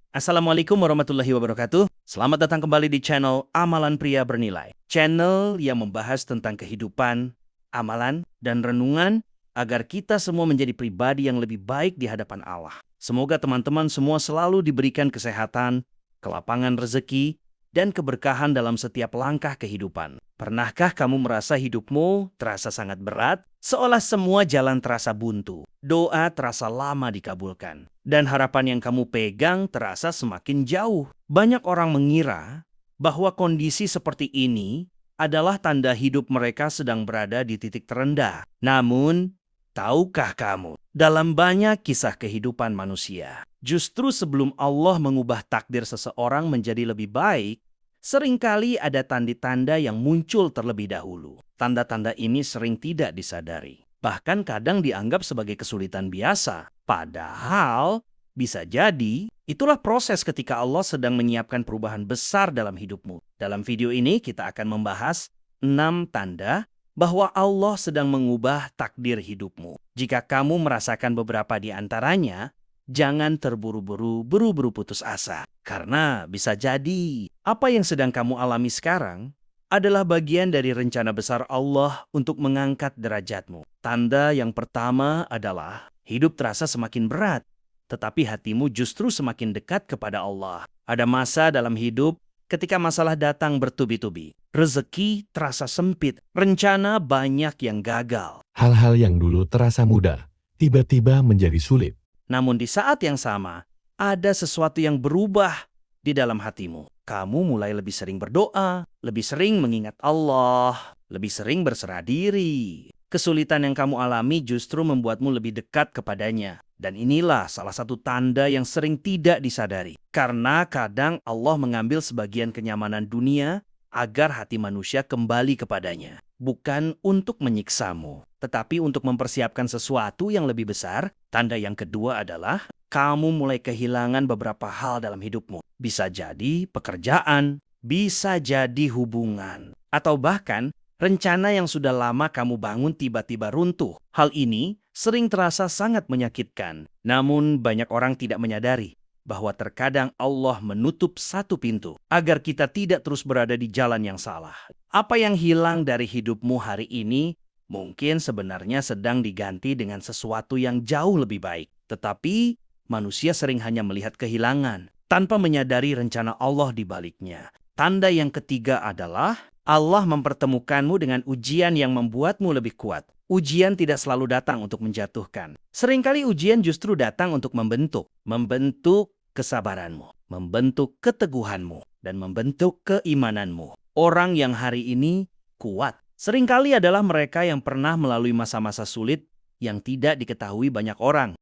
Assalamualaikum warahmatullahi wabarakatuh. Selamat datang kembali di channel Amalan Pria Bernilai. Channel yang membahas tentang kehidupan, amalan, dan renungan agar kita semua menjadi pribadi yang lebih baik di hadapan Allah. Semoga teman-teman semua selalu diberikan kesehatan, kelapangan rezeki, dan keberkahan dalam setiap langkah kehidupan. Pernahkah kamu merasa hidupmu terasa sangat berat? Seolah semua jalan terasa buntu, doa terasa lama dikabulkan, dan harapan yang kamu pegang terasa semakin jauh. Banyak orang mengira bahwa kondisi seperti ini adalah tanda hidup mereka sedang berada di titik terendah. Namun, tahukah kamu, dalam banyak kisah kehidupan manusia, justru sebelum Allah mengubah takdir seseorang menjadi lebih baik, seringkali ada tanda-tanda yang muncul terlebih dahulu. Tanda-tanda ini sering tidak disadari. Bahkan kadang dianggap sebagai kesulitan biasa. Padahal bisa jadi itulah proses ketika Allah sedang menyiapkan perubahan besar dalam hidupmu. Dalam video ini kita akan membahas 6 tanda bahwa Allah sedang mengubah takdir hidupmu. Jika kamu merasakan beberapa di antaranya, jangan buru-buru putus asa. Karena bisa jadi apa yang sedang kamu alami sekarang adalah bagian dari rencana besar Allah untuk mengangkat derajatmu. Tanda yang pertama adalah hidup terasa semakin berat, tetapi hatimu justru semakin dekat kepada Allah. Ada masa dalam hidup ketika masalah datang bertubi-tubi. Rezeki terasa sempit, rencana banyak yang gagal. Hal-hal yang dulu terasa mudah, tiba-tiba menjadi sulit. Namun di saat yang sama, ada sesuatu yang berubah di dalam hatimu. Kamu mulai lebih sering berdoa, lebih sering mengingat Allah, lebih sering berserah diri. Kesulitan yang kamu alami justru membuatmu lebih dekat kepadanya. Dan inilah salah satu tanda yang sering tidak disadari. Karena kadang Allah mengambil sebagian kenyamanan dunia agar hati manusia kembali kepadanya. Bukan untuk menyiksamu, tetapi untuk mempersiapkan sesuatu yang lebih besar. Tanda yang kedua adalah kamu mulai kehilangan beberapa hal dalam hidupmu. Bisa jadi pekerjaan, bisa jadi hubungan, atau bahkan rencana yang sudah lama kamu bangun tiba-tiba runtuh. Hal ini sering terasa sangat menyakitkan. Namun banyak orang tidak menyadari bahwa terkadang Allah menutup satu pintu agar kita tidak terus berada di jalan yang salah. Apa yang hilang dari hidupmu hari ini mungkin sebenarnya sedang diganti dengan sesuatu yang jauh lebih baik. Tetapi manusia sering hanya melihat kehilangan tanpa menyadari rencana Allah di baliknya. Tanda yang ketiga adalah Allah mempertemukanmu dengan ujian yang membuatmu lebih kuat. Ujian tidak selalu datang untuk menjatuhkan. Seringkali ujian justru datang untuk membentuk kesabaranmu, membentuk keteguhanmu, dan membentuk keimananmu. Orang yang hari ini kuat seringkali adalah mereka yang pernah melalui masa-masa sulit yang tidak diketahui banyak orang.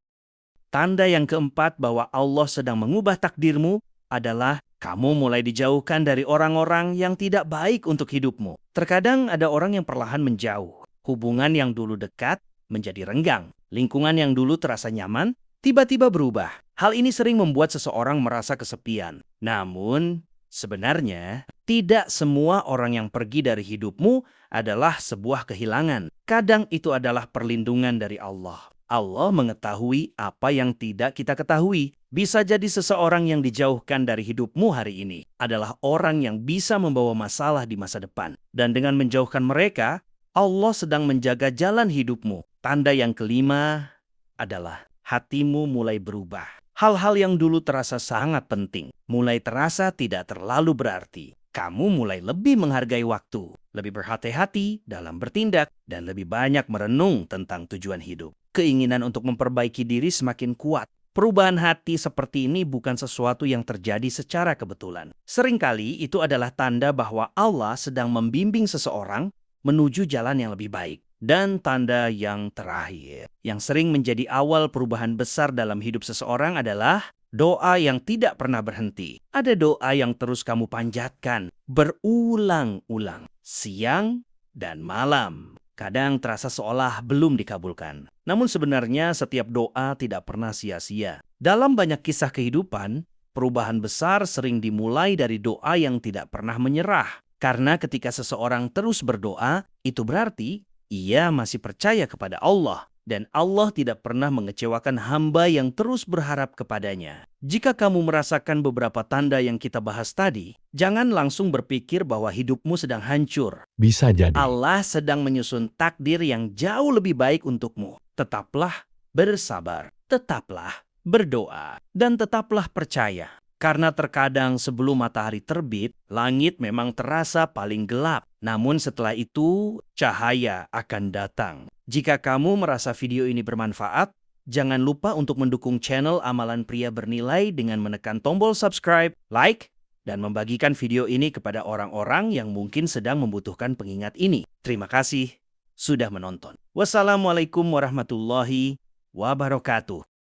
Tanda yang keempat bahwa Allah sedang mengubah takdirmu adalah kamu mulai dijauhkan dari orang-orang yang tidak baik untuk hidupmu. Terkadang ada orang yang perlahan menjauh. Hubungan yang dulu dekat menjadi renggang. Lingkungan yang dulu terasa nyaman tiba-tiba berubah. Hal ini sering membuat seseorang merasa kesepian. Namun, sebenarnya tidak semua orang yang pergi dari hidupmu adalah sebuah kehilangan. Kadang itu adalah perlindungan dari Allah. Allah mengetahui apa yang tidak kita ketahui. Bisa jadi seseorang yang dijauhkan dari hidupmu hari ini adalah orang yang bisa membawa masalah di masa depan. Dan dengan menjauhkan mereka, Allah sedang menjaga jalan hidupmu. Tanda yang kelima adalah hatimu mulai berubah. Hal-hal yang dulu terasa sangat penting, mulai terasa tidak terlalu berarti. Kamu mulai lebih menghargai waktu, lebih berhati-hati dalam bertindak, dan lebih banyak merenung tentang tujuan hidup. Keinginan untuk memperbaiki diri semakin kuat. Perubahan hati seperti ini bukan sesuatu yang terjadi secara kebetulan. Seringkali itu adalah tanda bahwa Allah sedang membimbing seseorang menuju jalan yang lebih baik. Dan tanda yang terakhir, yang sering menjadi awal perubahan besar dalam hidup seseorang adalah doa yang tidak pernah berhenti. Ada doa yang terus kamu panjatkan berulang-ulang, siang dan malam. Kadang terasa seolah belum dikabulkan. Namun sebenarnya setiap doa tidak pernah sia-sia. Dalam banyak kisah kehidupan, perubahan besar sering dimulai dari doa yang tidak pernah menyerah. Karena ketika seseorang terus berdoa, itu berarti ia masih percaya kepada Allah. Dan Allah tidak pernah mengecewakan hamba yang terus berharap kepadanya. Jika kamu merasakan beberapa tanda yang kita bahas tadi, jangan langsung berpikir bahwa hidupmu sedang hancur. Bisa jadi. Allah sedang menyusun takdir yang jauh lebih baik untukmu. Tetaplah bersabar, tetaplah berdoa, dan tetaplah percaya. Karena terkadang sebelum matahari terbit, langit memang terasa paling gelap. Namun setelah itu, cahaya akan datang. Jika kamu merasa video ini bermanfaat, jangan lupa untuk mendukung channel Amalan Pria Bernilai dengan menekan tombol subscribe, like, dan membagikan video ini kepada orang-orang yang mungkin sedang membutuhkan pengingat ini. Terima kasih sudah menonton. Wassalamualaikum warahmatullahi wabarakatuh.